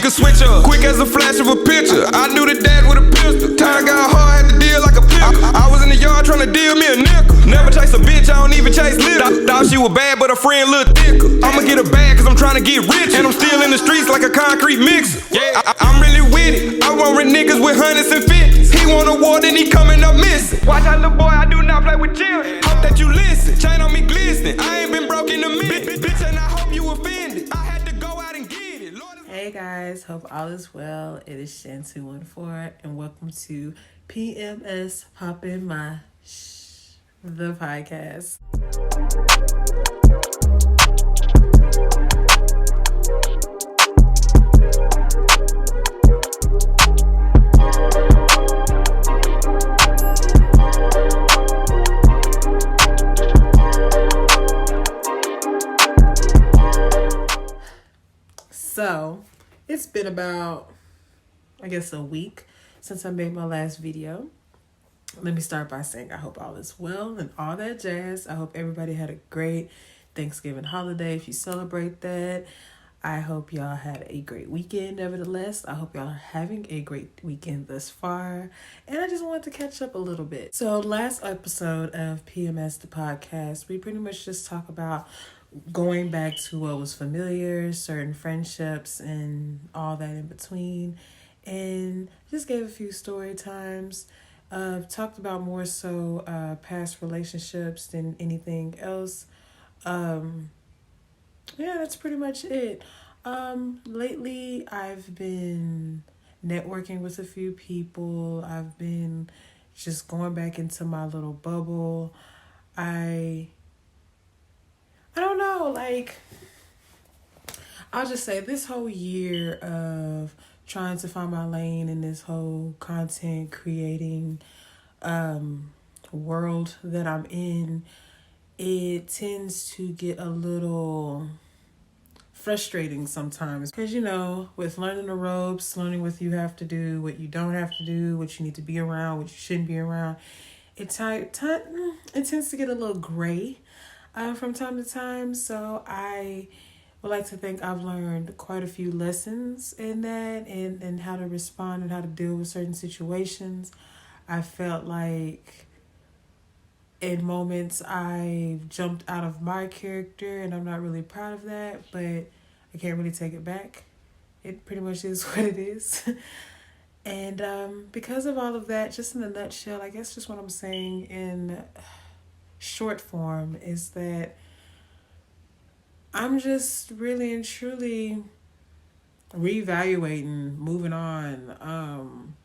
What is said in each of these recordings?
could switch up quick as a flash of a picture. I knew the dad with a pistol. Time got hard, had to deal like a pickle. I was in the yard trying to deal me a nickel. Never chase a bitch, I don't even chase liquor. Thought she was bad, but her friend looked thicker. I'ma get her bad cause I'm trying to get rich. And I'm still in the streets like a concrete mixer. Yeah, I'm really with it. I want with niggas with hundreds and fifties. He want a award and he coming up missing. Watch out, little boy, I do not play with children. Hope that you listen. Chain on me glistening. I ain't been broke in a minute. Bitch, and I hope you offended. I had to go out and get it. Hey guys, hope all is well. It is Shan214 and welcome to P.M.S The Podcast. So, it's been about, I guess, a week since I made my last video. Let me start by saying I hope all is well and all that jazz. I hope everybody had a great Thanksgiving holiday if you celebrate that. I hope y'all had a great weekend nevertheless. I hope y'all are having a great weekend thus far. And I just wanted to catch up a little bit. So last episode of P.M.S The Podcast, we pretty much just talk about going back to what was familiar, certain friendships and all that in between, and just gave a few story times. Talked about more so past relationships than anything else. Yeah, that's pretty much it. Lately I've been networking with a few people. I've been just going back into my little bubble. I don't know, like, I'll just say this whole year of trying to find my lane in this whole content creating world that I'm in, it tends to get a little frustrating sometimes. Because, you know, with learning the ropes, learning what you have to do, what you don't have to do, what you need to be around, what you shouldn't be around, it tends to get a little gray from time to time. So I would like to think I've learned quite a few lessons in that and how to respond and how to deal with certain situations. I felt like in moments I jumped out of my character and I'm not really proud of that, but I can't really take it back. It pretty much is what it is. And because of all of that, just in a nutshell, I guess just what I'm saying in short form is that I'm just really and truly reevaluating, moving on.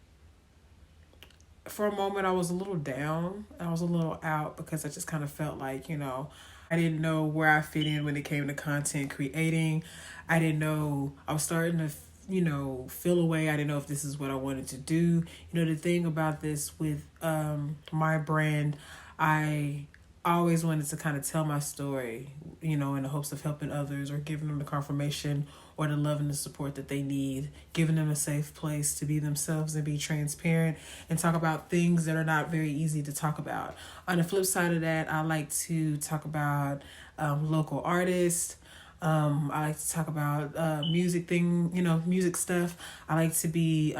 For a moment, I was a little down. I was a little out because I just kind of felt like, you know, I didn't know where I fit in when it came to content creating. I didn't know, I was starting to, you know, feel away. I didn't know if this is what I wanted to do. You know, the thing about this with my brand, I always wanted to kind of tell my story, you know, in the hopes of helping others or giving them the confirmation or the love and the support that they need, giving them a safe place to be themselves and be transparent and talk about things that are not very easy to talk about. On the flip side of that, I like to talk about local artists. I like to talk about music stuff. I like to be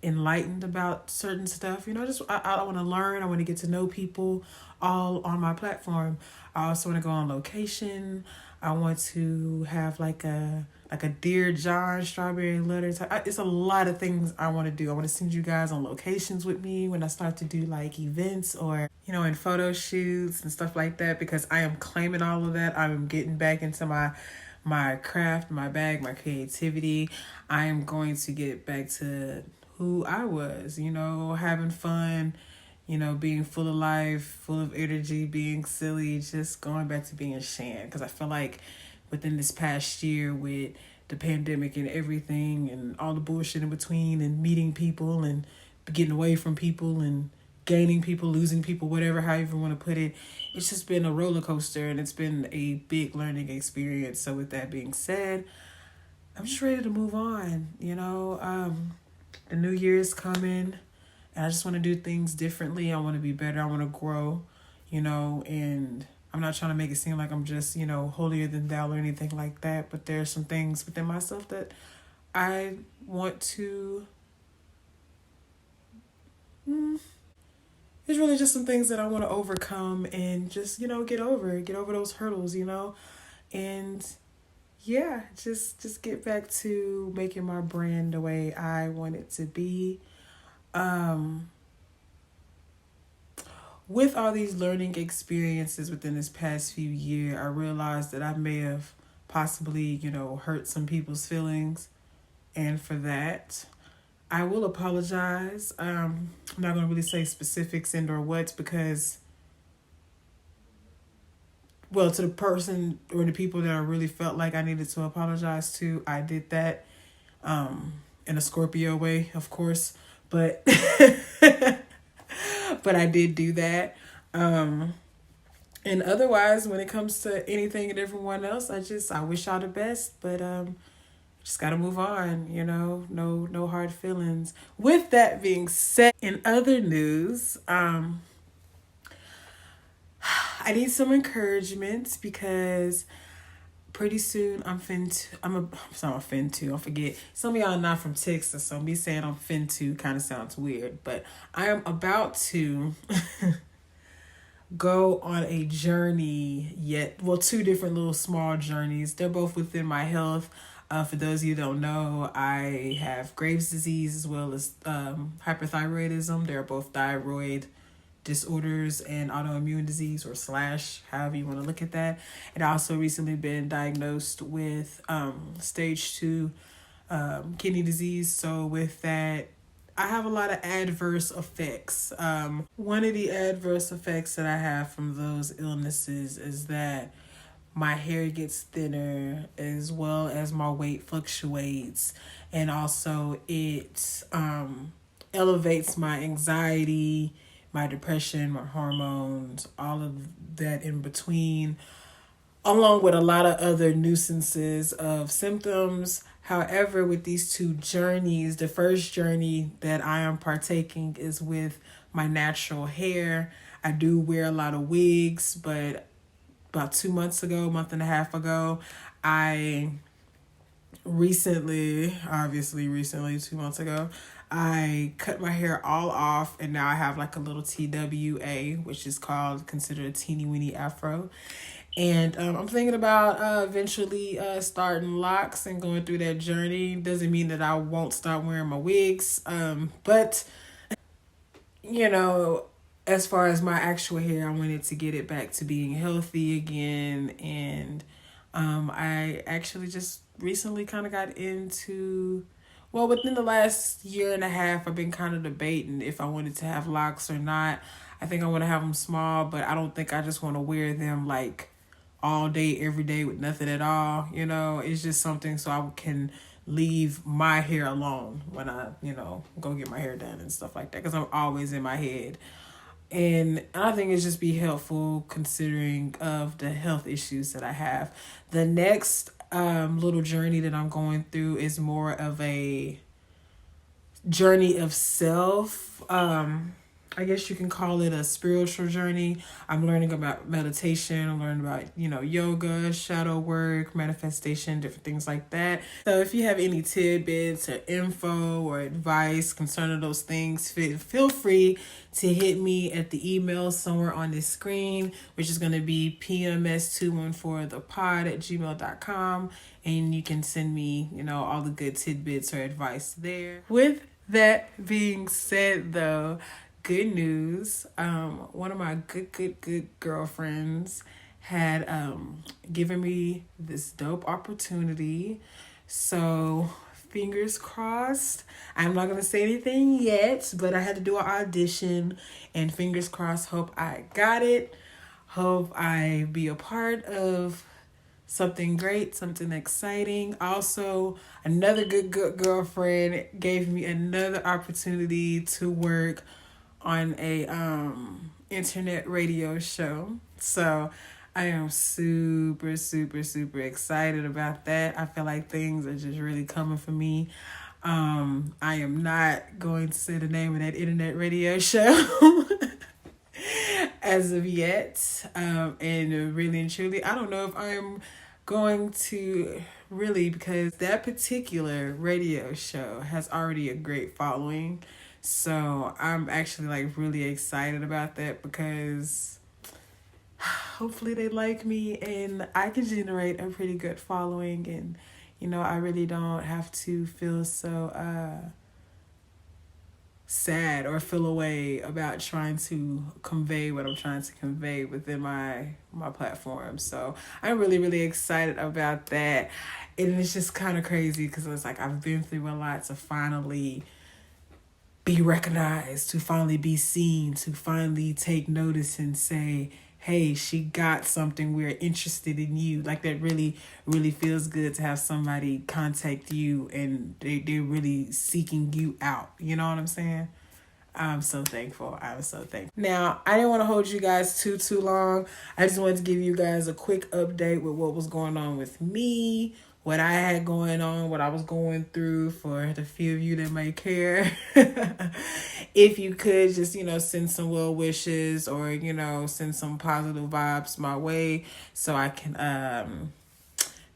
enlightened about certain stuff. You know, just I want to learn. I want to get to know people all on my platform. I also want to go on location. I want to have like a Dear John strawberry letter type. It's a lot of things I want to do. I want to send you guys on locations with me when I start to do like events or, you know, in photo shoots and stuff like that, because I am claiming all of that. I'm getting back into my craft, my bag, my creativity. I am going to get back to who I was, you know, having fun, you know, being full of life, full of energy, being silly, just going back to being Shan. Because I feel like within this past year with the pandemic and everything and all the bullshit in between and meeting people and getting away from people and gaining people, losing people, whatever, however you want to put it, it's just been a roller coaster and it's been a big learning experience. So with that being said, I'm just ready to move on, you know. The new year is coming and I just want to do things differently. I want to be better. I want to grow, you know, and I'm not trying to make it seem like I'm just, you know, holier than thou or anything like that. But there's some things within myself that I want to. It's really just some things that I want to overcome and just, get over those hurdles, and yeah, just get back to making my brand the way I want it to be. Um, with all these learning experiences within this past few years, I realized that I may have possibly, hurt some people's feelings. And for that, I will apologize. I'm not going to really say specifics and or what because, well, to the person or the people that I really felt like I needed to apologize to, I did that in a Scorpio way, of course. But but I did do that. And otherwise, when it comes to anything and everyone else, I wish y'all the best, but just gotta move on, no hard feelings. With that being said, in other news, I need some encouragement because pretty soon I'm I forget. Some of y'all are not from Texas, so me saying I'm to kind of sounds weird, but I am about to go on a journey two different little small journeys. They're both within my health. For those of you who don't know, I have Graves' disease as well as hyperthyroidism. They're both thyroid disorders and autoimmune disease or slash, however you want to look at that. And I also recently been diagnosed with stage 2 kidney disease. So with that, I have a lot of adverse effects. One of the adverse effects that I have from those illnesses is that my hair gets thinner as well as my weight fluctuates, and also it elevates my anxiety, my depression, my hormones, all of that in between, along with a lot of other nuisances of symptoms. However, with these two journeys, the first journey that I am partaking is with my natural hair. I do wear a lot of wigs, but about 2 months ago, a month and a half ago, I recently, 2 months ago, I cut my hair all off, and now I have like a little TWA, which is considered a teeny weeny afro. And I'm thinking about eventually starting locks and going through that journey. Doesn't mean that I won't start wearing my wigs, but as far as my actual hair, I wanted to get it back to being healthy again. And I actually just recently kind of got into, well, within the last year and a half, I've been kind of debating if I wanted to have locks or not. I think I want to have them small, but I don't think I just want to wear them like all day, every day with nothing at all. It's just something so I can leave my hair alone when I, go get my hair done and stuff like that, because I'm always in my head. And I think it's just be helpful considering of the health issues that I have. The next little journey that I'm going through is more of a journey of self. I guess you can call it a spiritual journey. I'm learning about meditation. I'm learning about, yoga, shadow work, manifestation, different things like that. So if you have any tidbits or info or advice concerning those things, feel free to hit me at the email somewhere on this screen, which is going to be P.M.S The Pod @gmail.com. And you can send me, all the good tidbits or advice there. With that being said, though, good news. One of my good girlfriends had given me this dope opportunity. So fingers crossed. I'm not gonna say anything yet, but I had to do an audition, and fingers crossed, hope I got it. Hope I be a part of something great, something exciting. Also, another good girlfriend gave me another opportunity to work on a internet radio show. So I am super excited about that. I feel like things are just really coming for me. I am not going to say the name of that internet radio show as of yet. And really and truly, I don't know if I'm going to really, because that particular radio show has already a great following. So I'm actually like really excited about that because hopefully they like me and I can generate a pretty good following, and I really don't have to feel so sad or feel a way about trying to convey what I'm trying to convey within my platform. So I'm really, really excited about that. And it's just kind of crazy because it's like I've been through a lot to finally be recognized, to finally be seen, to finally take notice and say, hey, she got something, we're interested in you. Like, that really, really feels good to have somebody contact you and they're really seeking you out. You know what I'm saying? I'm so thankful. I'm so thankful. Now, I didn't want to hold you guys too long. I just wanted to give you guys a quick update with what was going on with me, what I had going on, what I was going through, for the few of you that may care. If you could just, send some well wishes or, send some positive vibes my way so I can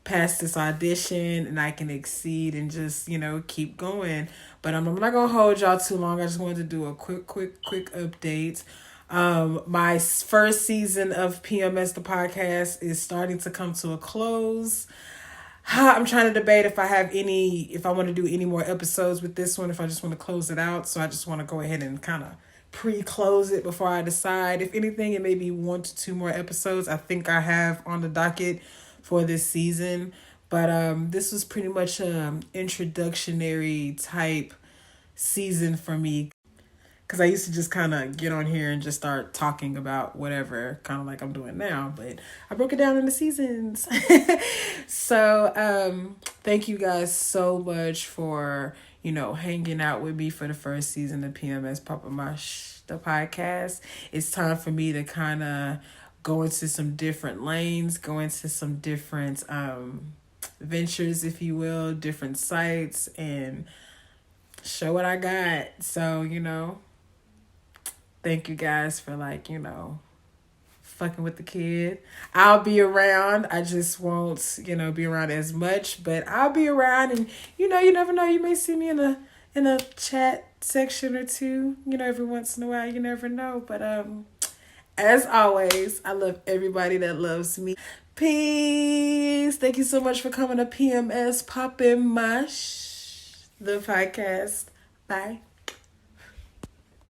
pass this audition and I can exceed and just, keep going. But I'm not going to hold y'all too long. I just wanted to do a quick update. My first season of P.M.S The Podcast is starting to come to a close. I'm trying to debate if I want to do any more episodes with this one, if I just want to close it out. So I just want to go ahead and kind of pre-close it before I decide. If anything, it may be 1 to 2 more episodes I think I have on the docket for this season. But this was pretty much introductionary type season for me. Because I used to just kind of get on here and just start talking about whatever, kind of like I'm doing now. But I broke it down into seasons. So thank you guys so much for, hanging out with me for the first season of P.M.S The Podcast. It's time for me to kind of go into some different lanes, go into some different ventures, if you will, different sites, and show what I got. So, thank you guys for fucking with the kid. I'll be around. I just won't, be around as much, but I'll be around, and you never know. You may see me in a chat section or two, every once in a while. You never know. But as always, I love everybody that loves me. Peace. Thank you so much for coming to PMS Poppin' Mush, the podcast. Bye.